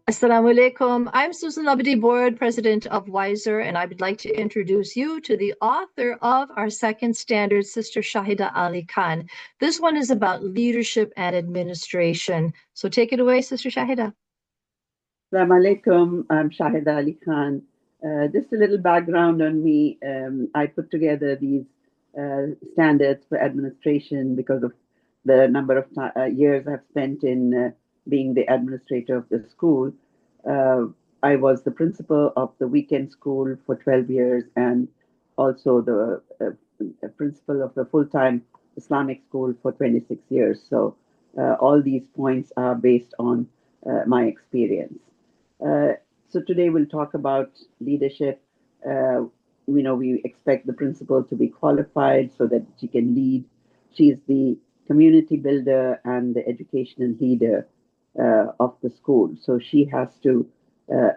Assalamu alaikum. I'm Susan Labadi, board president of Wiser, and I would like to introduce you to the author of our second standard, Sister Shahida Ali Khan. This one is about leadership and administration. So take it away, Sister Shahida. Assalamu alaikum. I'm Shahida Ali Khan. Just a little background on me. I put together these standards for administration because of the number of years I've spent in being the administrator of the school. Uh, I was the principal of the weekend school for 12 years and also the principal of the full-time Islamic school for 26 years. So all these points are based on my experience. Uh, so today we'll talk about leadership. Uh, we expect the principal to be qualified so that she can lead. She's the community builder and the educational leader of the school. So she has to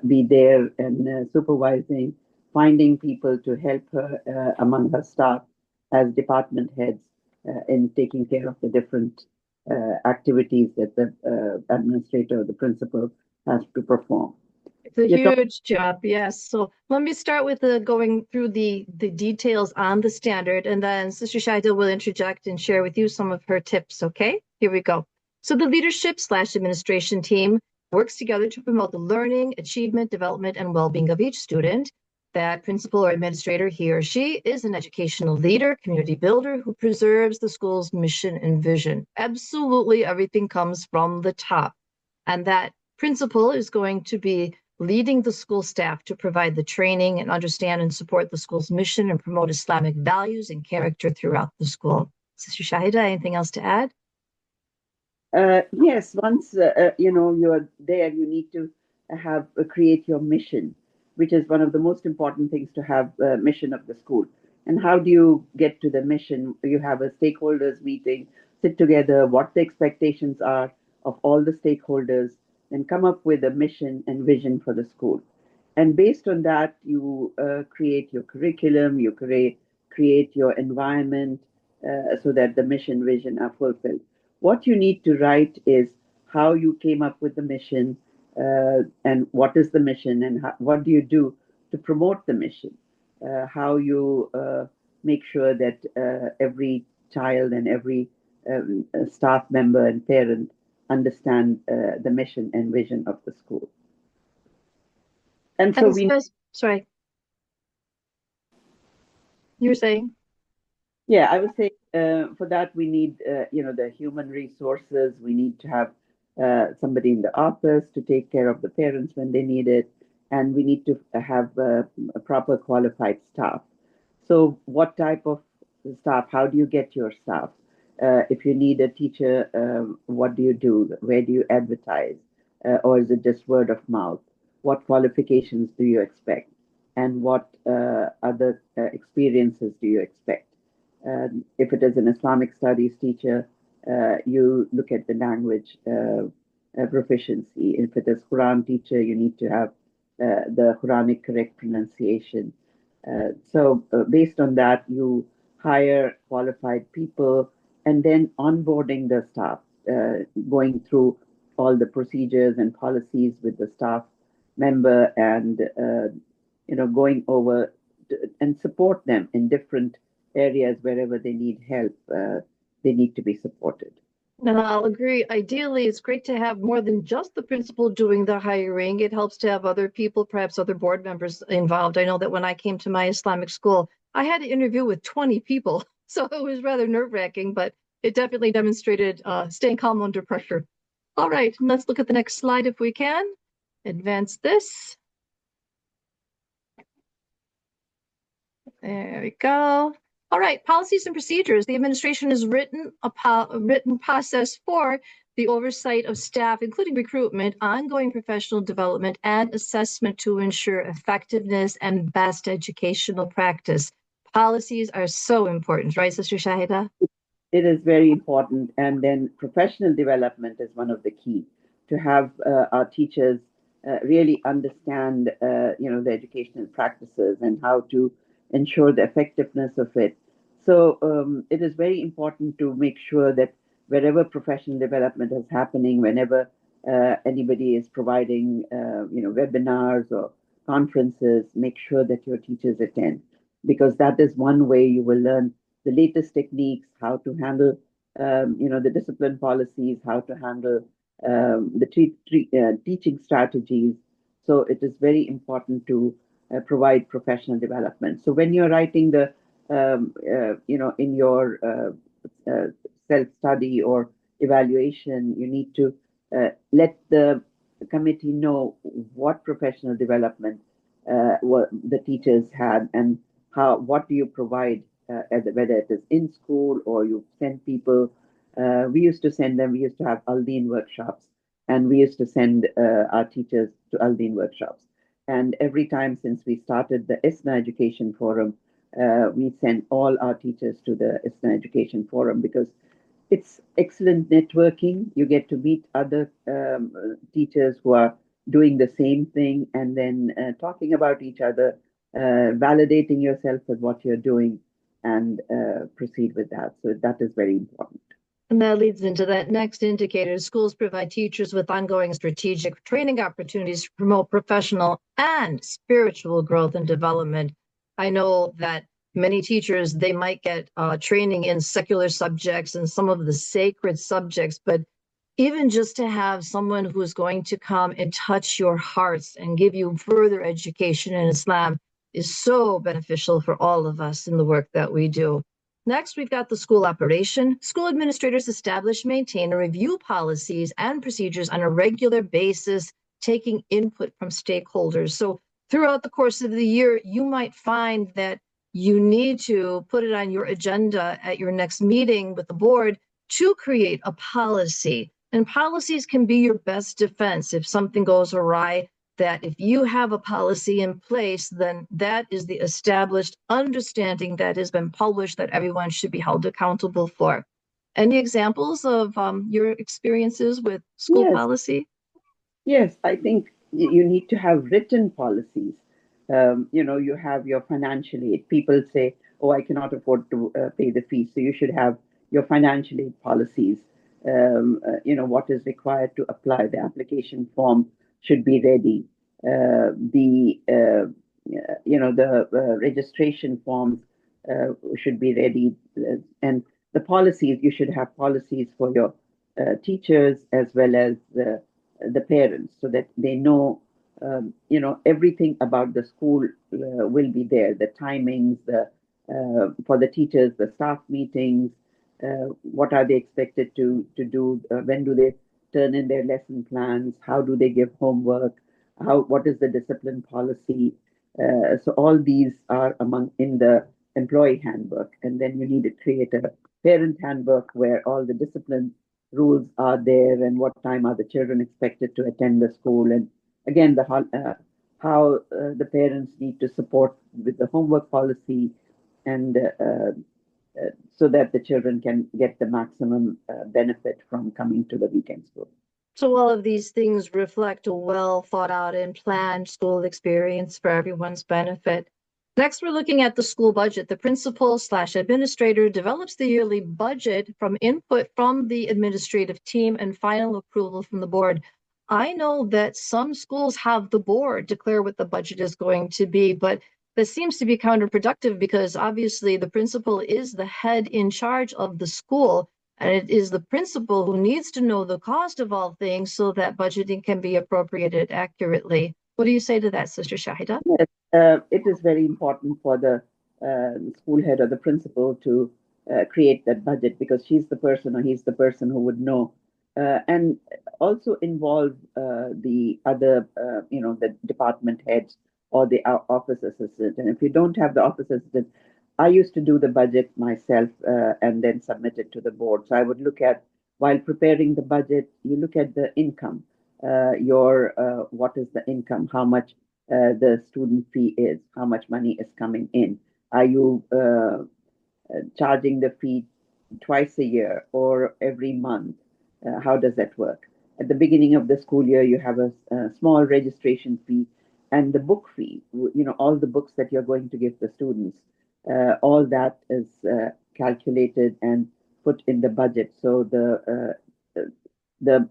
be there and supervising, finding people to help her among her staff as department heads in taking care of the different activities that the administrator or the principal has to perform. It's a You're talking, huge job, yes. So let me start with going through the details on the standard, and then Sister Shahida will interject and share with you some of her tips, okay? Here we go. So the leadership/administration team works together to promote the learning, achievement, development, and well-being of each student. That principal or administrator, he or she, is an educational leader, community builder who preserves the school's mission and vision. Absolutely everything comes from the top. And that principal is going to be leading the school staff to provide the training and understand and support the school's mission and promote Islamic values and character throughout the school. Sister Shahida, anything else to add? yes, once you're there, you need to have create your mission, which is one of the most important things to have mission of the school. And how do you get to the mission? You have a stakeholders meeting, sit together, what the expectations are of all the stakeholders, and come up with a mission and vision for the school. And based on that, you create your curriculum, you create your environment so that the mission vision are fulfilled. What you need to write is how you came up with the mission and what is the mission and what do you do to promote the mission, how you make sure that every child and every staff member and parent understand the mission and vision of the school. And so we. Sorry. You were saying? Yeah, I would say for that we need, the human resources. We need to have somebody in the office to take care of the parents when they need it, and we need to have a proper qualified staff. So, what type of staff? How do you get your staff? If you need a teacher, what do you do? Where do you advertise? Or is it just word of mouth? What qualifications do you expect? And what other experiences do you expect? If it is an Islamic studies teacher, you look at the language proficiency. If it is Quran teacher, you need to have the Quranic correct pronunciation. So based on that, you hire qualified people and then onboarding the staff, going through all the procedures and policies with the staff member and going over and support them in different areas wherever they need help. They need to be supported. And I'll agree. Ideally, it's great to have more than just the principal doing the hiring. It helps to have other people, perhaps other board members involved. I know that when I came to my Islamic school, I had to interview with 20 people. So it was rather nerve-wracking, but it definitely demonstrated staying calm under pressure. All right, let's look at the next slide if we can. Advance this. There we go. All right, policies and procedures. The administration has written a written process for the oversight of staff, including recruitment, ongoing professional development, and assessment to ensure effectiveness and best educational practice. Policies are so important, right, Sister Shahida? It is very important. And then professional development is one of the key to have our teachers really understand, the educational practices and how to ensure the effectiveness of it. So it is very important to make sure that wherever professional development is happening, whenever anybody is providing, webinars or conferences, make sure that your teachers attend, because that is one way you will learn the latest techniques, how to handle, the discipline policies, how to handle the teaching strategies. So it is very important to provide professional development. So when you're writing the, in your self-study or evaluation, you need to let the committee know what professional development what the teachers had, and what do you provide, whether it is in school or you send people. We used to send them. We used to have Aldeen workshops, and we used to send our teachers to Aldeen workshops. And every time since we started the ISNA Education Forum, we send all our teachers to the ISNA Education Forum, because it's excellent networking. You get to meet other teachers who are doing the same thing, and then talking about each other, validating yourself with what you're doing, and proceed with that. So that is very important. And that leads into that next indicator. Schools provide teachers with ongoing strategic training opportunities to promote professional and spiritual growth and development. I know that many teachers, they might get training in secular subjects and some of the sacred subjects, but even just to have someone who is going to come and touch your hearts and give you further education in Islam is so beneficial for all of us in the work that we do. Next, we've got the school operation. School administrators establish, maintain, and review policies and procedures on a regular basis, taking input from stakeholders. So throughout the course of the year, you might find that you need to put it on your agenda at your next meeting with the board to create a policy. And policies can be your best defense if something goes awry, that if you have a policy in place, then that is the established understanding that has been published that everyone should be held accountable for. Any examples of your experiences with school Yes, policy? yes, I think you need to have written policies. You have your financial aid. People say, "Oh, I cannot afford to pay the fee," so you should have your financial aid policies. What is required to apply. The application form should be ready. The registration forms should be ready, and the policies. You should have policies for your teachers as well as the parents, so that they know, everything about the school will be there. The timings, the for the teachers, the staff meetings, what are they expected to do, when do they turn in their lesson plans, how do they give homework, what is the discipline policy. So all these are among in the employee handbook, and then you need to create a parent handbook where all the discipline rules are there, and what time are the children expected to attend the school, and again how the parents need to support with the homework policy, and so that the children can get the maximum benefit from coming to the weekend school. So all of these things reflect a well thought out and planned school experience for everyone's benefit. Next, we're looking at the school budget. The principal/administrator develops the yearly budget from input from the administrative team and final approval from the board. I know that some schools have the board declare what the budget is going to be, but that seems to be counterproductive because obviously the principal is the head in charge of the school. And it is the principal who needs to know the cost of all things so that budgeting can be appropriated accurately. What do you say to that, Sister Shahida? Yes, it is very important for the school head or the principal to create that budget, because she's the person or he's the person who would know, and also involve the other, the department heads or the office assistant. And if you don't have the office assistant, I used to do the budget myself and then submit it to the board. So I would look at, while preparing the budget, you look at the income, your what is the income, how much the student fee is, how much money is coming in. Are you charging the fee twice a year or every month? How does that work? At the beginning of the school year, you have a small registration fee and the book fee, all the books that you're going to give the students. All that is calculated and put in the budget. So the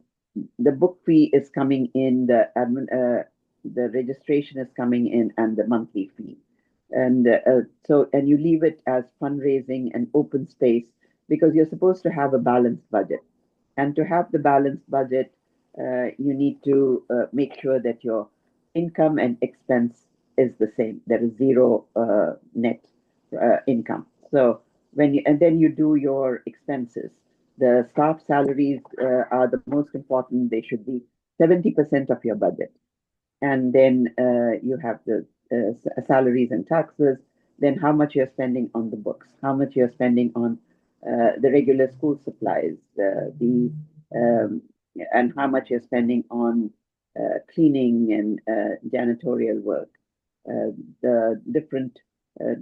the book fee is coming in, the registration is coming in, and the monthly fee. And you leave it as fundraising and open space because you're supposed to have a balanced budget. And to have the balanced budget, you need to make sure that your income and expense is the same. There is zero net income. So and then you do your expenses. The staff salaries are the most important. They should be 70% of your budget. And then you have the salaries and taxes, then how much you're spending on the books, how much you're spending on the regular school supplies, the um, and how much you're spending on cleaning and janitorial work, the different uh,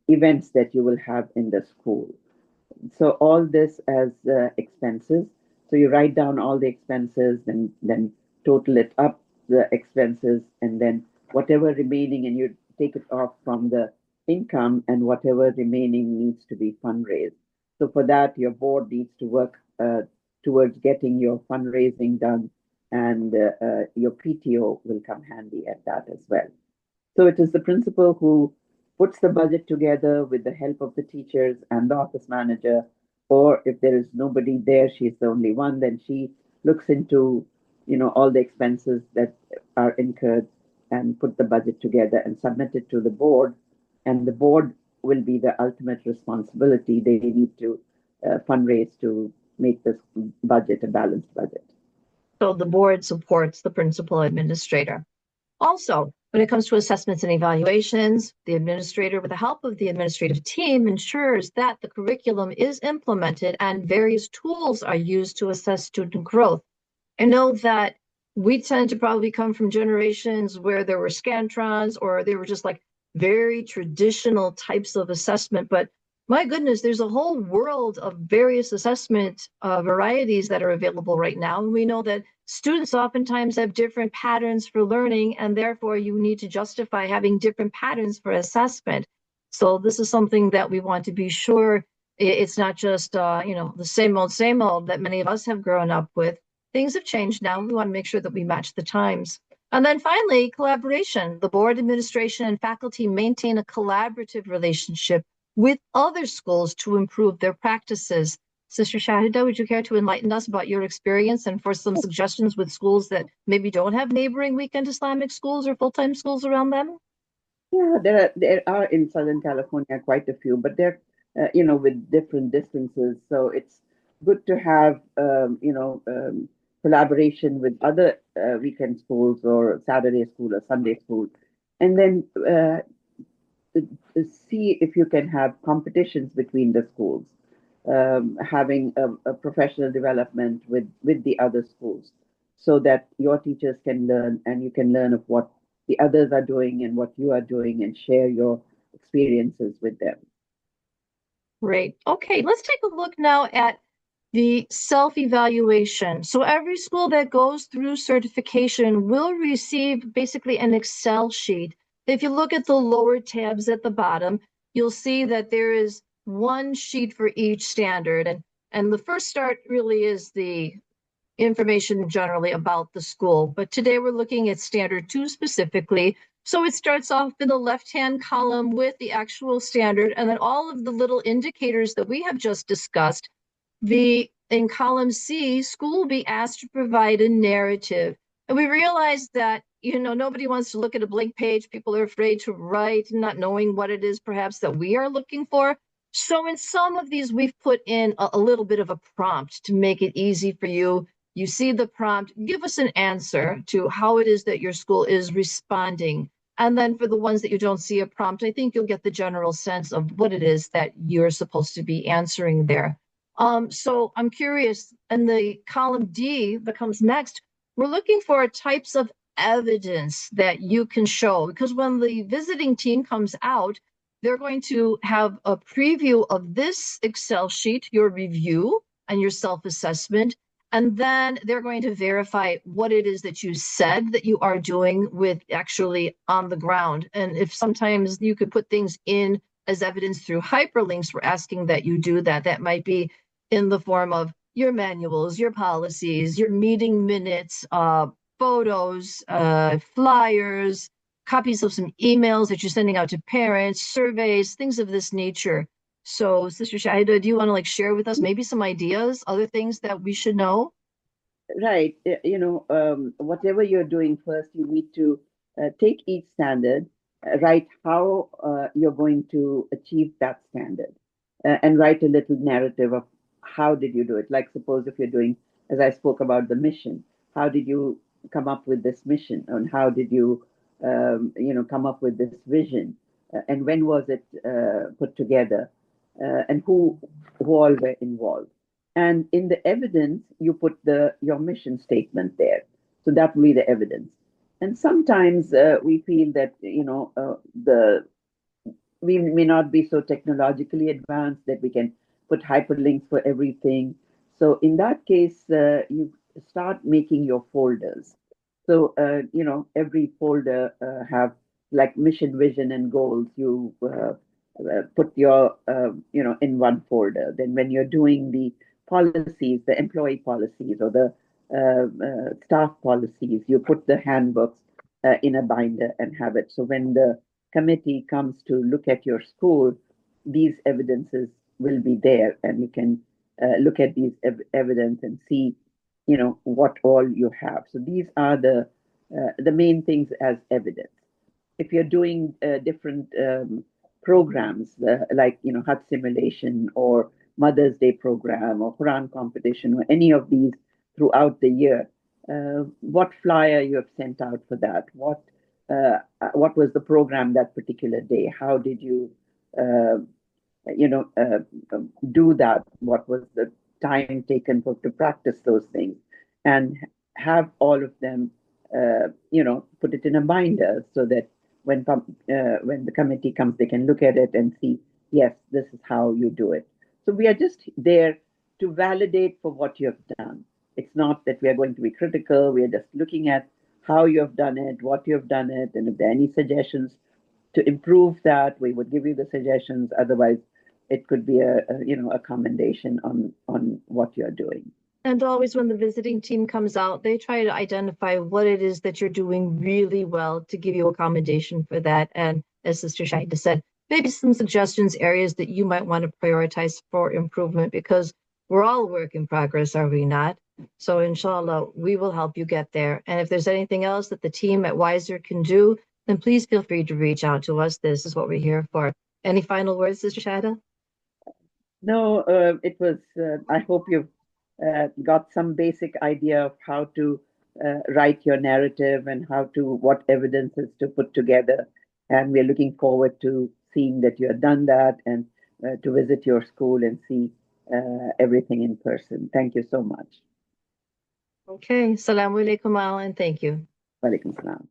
events that you will have in the school. So all this as expenses. So you write down all the expenses and then total it up, the expenses, and then whatever remaining, and you take it off from the income, and whatever remaining needs to be fundraised. So for that, your board needs to work towards getting your fundraising done, and your PTO will come handy at that as well. So it is the principal who puts the budget together with the help of the teachers and the office manager. Or if there is nobody there, she's the only one, then she looks into, all the expenses that are incurred and put the budget together and submit it to the board. And the board will be the ultimate responsibility. They need to fundraise to make this budget a balanced budget. So the board supports the principal administrator. Also, when it comes to assessments and evaluations, the administrator, with the help of the administrative team, ensures that the curriculum is implemented and various tools are used to assess student growth. I know that we tend to probably come from generations where there were scantrons or they were just like very traditional types of assessment, but my goodness, there's a whole world of various assessment varieties that are available right now. And we know that students oftentimes have different patterns for learning, and therefore you need to justify having different patterns for assessment. So this is something that we want to be sure it's not just, the same old that many of us have grown up with. Things have changed now. We want to make sure that we match the times. And then finally, collaboration. The board, administration, and faculty maintain a collaborative relationship with other schools to improve their practices. Sister Shahida, would you care to enlighten us about your experience and for some suggestions with schools that maybe don't have neighboring weekend Islamic schools or full-time schools around them? Yeah, there are in Southern California quite a few, but they're with different distances. So it's good to have collaboration with other weekend schools or Saturday school or Sunday school, and then see if you can have competitions between the schools, having a professional development with the other schools, so that your teachers can learn and you can learn of what the others are doing and what you are doing and share your experiences with them. Great. Okay, let's take a look now at the self-evaluation. So every school that goes through certification will receive basically an Excel sheet. If you look at the lower tabs at the bottom, you'll see that there is one sheet for each standard. And the first start really is the information generally about the school. But today we're looking at standard 2 specifically. So it starts off in the left-hand column with the actual standard, and then all of the little indicators that we have just discussed. In column C, school will be asked to provide a narrative. And we realize that, nobody wants to look at a blank page. People are afraid to write, not knowing what it is perhaps that we are looking for. So in some of these, we've put in a little bit of a prompt to make it easy for you. You see the prompt, give us an answer to how it is that your school is responding. And then for the ones that you don't see a prompt, I think you'll get the general sense of what it is that you're supposed to be answering there. So I'm curious, in the column D that comes next, we're looking for types of evidence that you can show, because when the visiting team comes out, they're going to have a preview of this Excel sheet, your review and your self-assessment, and then they're going to verify what it is that you said that you are doing with actually on the ground. And if sometimes you could put things in as evidence through hyperlinks, we're asking that you do that. That might be in the form of your manuals, your policies, your meeting minutes, photos, flyers, copies of some emails that you're sending out to parents, surveys, things of this nature. So, Sister Shahida, do you want to like share with us maybe some ideas, other things that we should know? Right. Whatever you're doing first, you need to take each standard, write how you're going to achieve that standard, and write a little narrative of how did you do it. Like, suppose if you're doing, as I spoke about the mission, how did you come up with this mission, and how did you, come up with this vision, and when was it put together, and who all were involved. And in the evidence, you put your mission statement there. So that will be the evidence. And sometimes we feel that the we may not be so technologically advanced that we can put hyperlinks for everything. So in that case, you start making your folders. So every folder have like mission, vision, and goals. You put your in one folder. Then when you're doing the policies, the employee policies or the staff policies, you put the handbooks in a binder and have it. So when the committee comes to look at your school, these evidences will be there, and you can look at these evidence and see, what all you have. So these are the main things as evidence. If you're doing different programs like hut simulation or Mother's Day program or Quran competition or any of these throughout the year, what flyer you have sent out for that? What was the program that particular day? How did you uh, do that? What was the time taken to practice those things? And have all of them, put it in a binder so that when the committee comes, they can look at it and see, yes, this is how you do it. So we are just there to validate for what you have done. It's not that we are going to be critical. We are just looking at how you have done it, what you have done it, and if there are any suggestions to improve that, we would give you the suggestions. Otherwise, it could be a commendation on what you're doing. And always when the visiting team comes out, they try to identify what it is that you're doing really well to give you a commendation for that. And as Sister Shahida said, maybe some suggestions, areas that you might want to prioritize for improvement because we're all a work in progress, are we not? So inshallah, we will help you get there. And if there's anything else that the team at Wiser can do, then please feel free to reach out to us. This is what we're here for. Any final words, Sister Shahida? No, it was. I hope you've got some basic idea of how to write your narrative and what evidences to put together. And we're looking forward to seeing that you have done that and to visit your school and see everything in person. Thank you so much. Okay. Assalamu alaikum, and thank you. Walaikum salam.